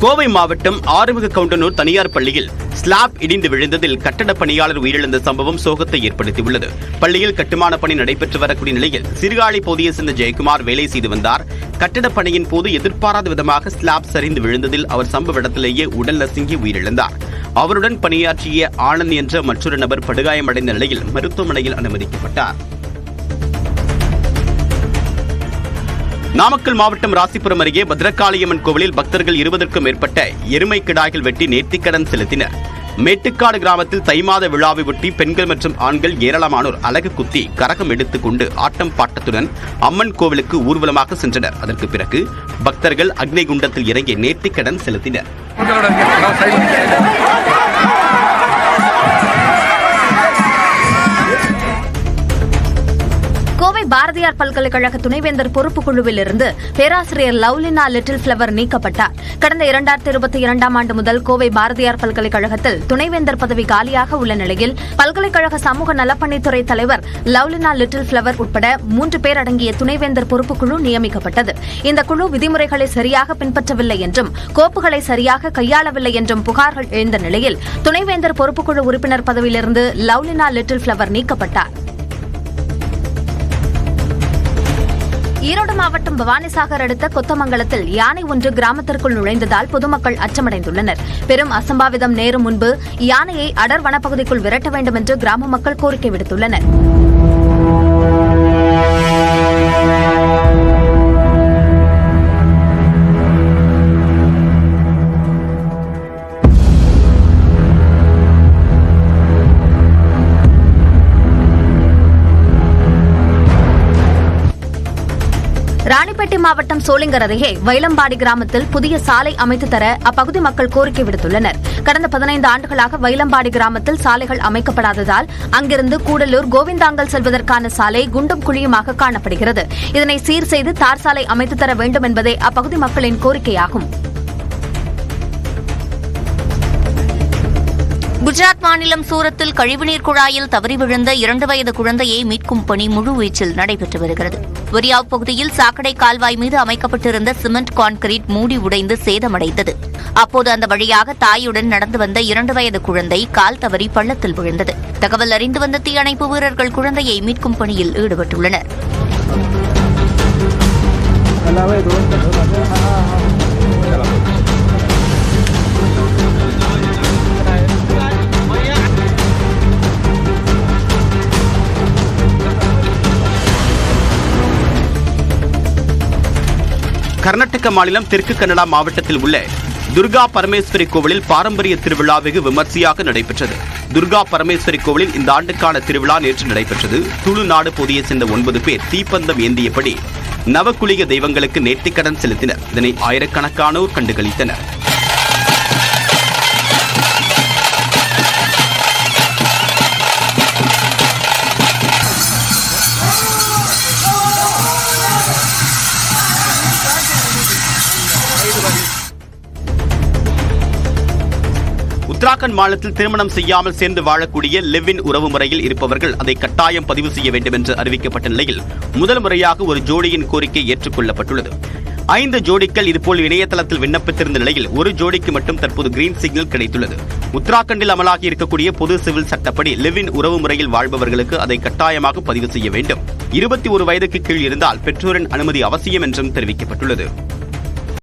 கோவை மாவட்டம் ஆறுமுக கவுண்டனூர் தனியார் பள்ளியில் ஸ்லாப் இடிந்து விழுந்ததில் கட்டட பணியாளர் உயிரிழந்த சம்பவம் சோகத்தை ஏற்படுத்தியுள்ளது. பள்ளியில் கட்டுமான பணி நடைபெற்று வரக்கூடிய நிலையில் சிறுகாழி பகுதியை சேர்ந்த ஜெயக்குமார் வேலை செய்து வந்தார். கட்டட பணியின் போது எதிர்பாராத விதமாக ஸ்லாப் சரிந்து விழுந்ததில் அவர் சம்பவ இடத்திலேயே உடல் நசுங்கி உயிரிழந்தார். அவருடன் பணியாற்றிய ஆனந்த் என்ற மற்றொரு நபர் படுகாயமடைந்த நிலையில் மருத்துவமனையில் அனுமதிக்கப்பட்டார். நாமக்கல் மாவட்டம் ராசிபுரம் அருகே பத்ரகாளியம்மன் கோவிலில் பக்தர்கள் 20க்கும் மேற்பட்ட எருமை கிடாய்கள் வெட்டி நேர்த்திக்கடன் செலுத்தினர். மேட்டுக்காடு கிராமத்தில் தை மாத விழாவை ஒட்டி பெண்கள் மற்றும் ஆண்கள் ஏராளமானோர் அலகு குத்தி கரகம் எடுத்துக் கொண்டு ஆட்டம் பாட்டத்துடன் அம்மன் கோவிலுக்கு ஊர்வலமாக சென்றனர். அதற்கு பிறகு பக்தர்கள் அக்னி குண்டத்தில் இறங்கி நேர்த்திக்கடன் செலுத்தினர். கோவை பாரதியார் பல்கலைக்கழக துணைவேந்தர் பொறுப்புக்குழுவில் இருந்து பேராசிரியர் லவ்லினா லிட்டில் பிளவர் நீக்கப்பட்டார். கடந்த 2022ஆம் ஆண்டு முதல் கோவை பாரதியார் பல்கலைக்கழகத்தில் துணைவேந்தர் பதவி காலியாக உள்ள நிலையில் பல்கலைக்கழக சமூக நலப்பணித்துறை தலைவர் லவ்லினா லிட்டில் பிளவர் உட்பட 3 பேர் அடங்கிய துணைவேந்தர் பொறுப்புக்குழு நியமிக்கப்பட்டது. இந்த குழு விதிமுறைகளை சரியாக பின்பற்றவில்லை என்றும் கோப்புகளை சரியாக கையாளவில்லை என்றும் புகார்கள் எழுந்த நிலையில் துணைவேந்தர் பொறுப்புக்குழு உறுப்பினர் பதவியிலிருந்து லவ்லினா லிட்டில் பிளவர் நீக்கப்பட்டார். ஈரோடு மாவட்டம் பவானிசாகர் அடுத்த கொத்தமங்கலத்தில் யானை ஒன்று கிராமத்திற்குள் நுழைந்ததால் பொதுமக்கள் அச்சமடைந்துள்ளனர். பெரும் அசம்பாவிதம் நேரும் முன்பு யானையை அடர் வனப்பகுதிக்குள் விரட்ட வேண்டும் என்று கிராம மக்கள் கோரிக்கை விடுத்துள்ளனர். ராணிப்பேட்டை மாவட்டம் சோளிங்கர் அருகே வைலம்பாடி கிராமத்தில் புதிய சாலை அமைத்து தர அப்பகுதி மக்கள் கோரிக்கை விடுத்துள்ளனர். கடந்த 15 ஆண்டுகளாக வைலம்பாடி கிராமத்தில் சாலைகள் அமைக்கப்படாததால் அங்கிருந்து கூடலூர் கோவிந்தாங்கல் செல்வதற்கான சாலை குண்டும் குழியுமாக காணப்படுகிறது. இதனை சீர் செய்து தார் சாலை அமைத்து தர வேண்டும் என்பதே அப்பகுதி மக்களின் கோரிக்கையாகும். குஜராத் மாநிலம் சூரத்தில் கழிவுநீர் குழாயில் தவறி விழுந்த 2 வயது குழந்தையை மீட்கும் பணி முழுவீச்சில் நடைபெற்று வருகிறது. வரியாவ் பகுதியில் சாக்கடை கால்வாய் மீது அமைக்கப்பட்டிருந்த சிமெண்ட் கான்கிரீட் மூடி உடைந்து சேதமடைந்தது. அப்போது அந்த வழியாக தாயுடன் நடந்து வந்த 2 வயது குழந்தை கால் தவறி பள்ளத்தில் விழுந்தது. தகவல் அறிந்து வந்த தீயணைப்பு வீரர்கள் குழந்தையை மீட்கும் பணியில் ஈடுபட்டுள்ளனர். கர்நாடக மாநிலம் தெற்கு கன்னடா மாவட்டத்தில் உள்ள துர்கா பரமேஸ்வரி கோவிலில் பாரம்பரிய திருவிழா வெகு விமர்சையாக நடைபெற்றது. துர்கா பரமேஸ்வரி கோவிலில் இந்த ஆண்டுக்கான திருவிழா நேற்று நடைபெற்றது. துளு நாடு பகுதியைச் சேர்ந்த 9 பேர் தீப்பந்தம் ஏந்தியபடி நவகுலிக தெய்வங்களுக்கு நேர்த்திக்கடன் செலுத்தினர். இதனை ஆயிரக்கணக்கானோர் கண்டுகளித்தனர். உத்தராகண்ட் மாநிலத்தில் திருமணம் செய்யாமல் சேர்ந்து வாழக்கூடிய லிவ் இன் உறவு முறையில் இருப்பவர்கள் அதை கட்டாயம் பதிவு செய்ய வேண்டும் என்று அறிவிக்கப்பட்ட நிலையில் முதல் முறையாக ஒரு ஜோடியின் கோரிக்கை ஏற்றுக்கொள்ளப்பட்டுள்ளது. 5 ஜோடிகள் இதுபோல் இணையதளத்தில் விண்ணப்பித்திருந்த நிலையில் ஒரு ஜோடிக்கு மட்டும் தற்போது கிரீன் சிக்னல் கிடைத்துள்ளது. உத்தராகண்டில் அமலாகி இருக்கக்கூடிய பொது சிவில் சட்டப்படி லிவ் இன் உறவு முறையில் வாழ்பவர்களுக்கு அதை கட்டாயமாக பதிவு செய்ய வேண்டும். 21 வயதுக்கு கீழ் இருந்தால் பெற்றோரின் அனுமதி அவசியம் என்றும் தெரிவிக்கப்பட்டுள்ளது.